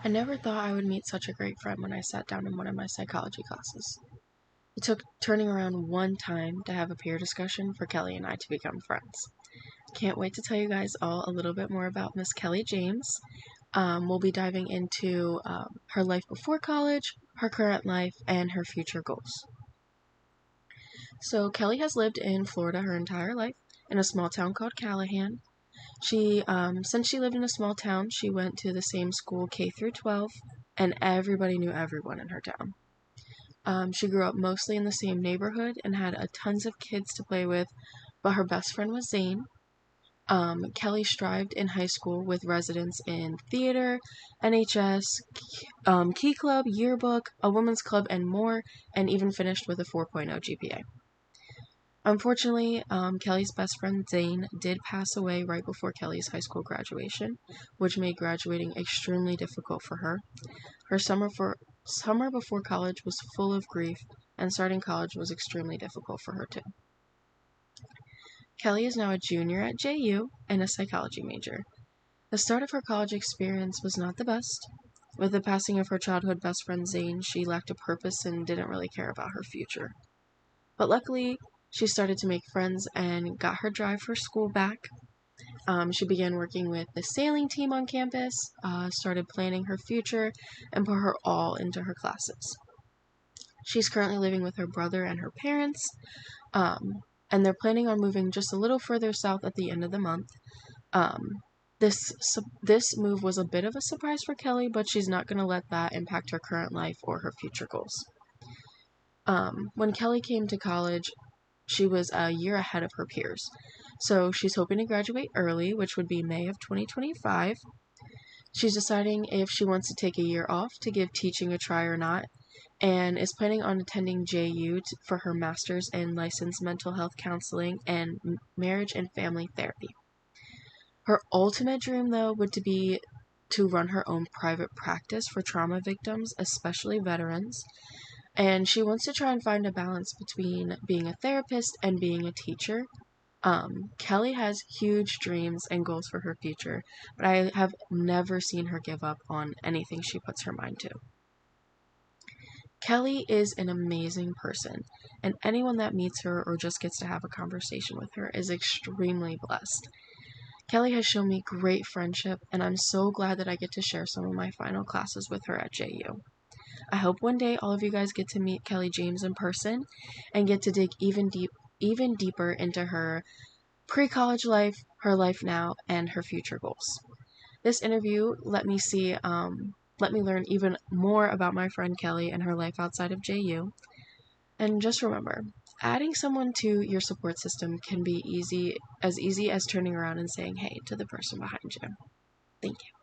I never thought I would meet such a great friend when I sat down in one of my psychology classes. It took turning around one time to have a peer discussion for Kelly and I to become friends. Can't wait to tell you guys all a little bit more about Miss Kelly James. We'll be diving into her life before college, her current life, and her future goals. So, Kelly has lived in Florida her entire life in a small town called Callahan. Since she lived in a small town, she went to the same school K through 12, and everybody knew everyone in her town. She grew up mostly in the same neighborhood and had tons of kids to play with, but her best friend was Zane. Kelly strived in high school with residence in theater, NHS, Key Club, yearbook, a women's club, and more, and even finished with a 4.0 GPA. Unfortunately, Kelly's best friend Zane did pass away right before Kelly's high school graduation, which made graduating extremely difficult for her. Her summer before college was full of grief, and starting college was extremely difficult for her too. Kelly is now a junior at JU and a psychology major. The start of her college experience was not the best. With the passing of her childhood best friend Zane, she lacked a purpose and didn't really care about her future. But luckily, she started to make friends and got her drive for school back. She began working with the sailing team on campus, started planning her future, and put her all into her classes. She's currently living with her brother and her parents, and they're planning on moving just a little further south at the end of the month. This move was a bit of a surprise for Kelly, but she's not going to let that impact her current life or her future goals. When Kelly came to college, she was a year ahead of her peers. So she's hoping to graduate early, which would be May of 2025. She's deciding if she wants to take a year off to give teaching a try or not, and is planning on attending JU for her master's in licensed mental health counseling and marriage and family therapy. Her ultimate dream, though, would be to run her own private practice for trauma victims, especially veterans. And she wants to try and find a balance between being a therapist and being a teacher. Kelly has huge dreams and goals for her future, but I have never seen her give up on anything she puts her mind to. Kelly is an amazing person, and anyone that meets her or just gets to have a conversation with her is extremely blessed. Kelly has shown me great friendship, and I'm so glad that I get to share some of my final classes with her at JU. I hope one day all of you guys get to meet Kelly James in person and get to dig even deeper into her pre-college life, her life now, and her future goals. This interview let me learn even more about my friend Kelly and her life outside of JU. And just remember, adding someone to your support system can be easy as turning around and saying hey to the person behind you. Thank you.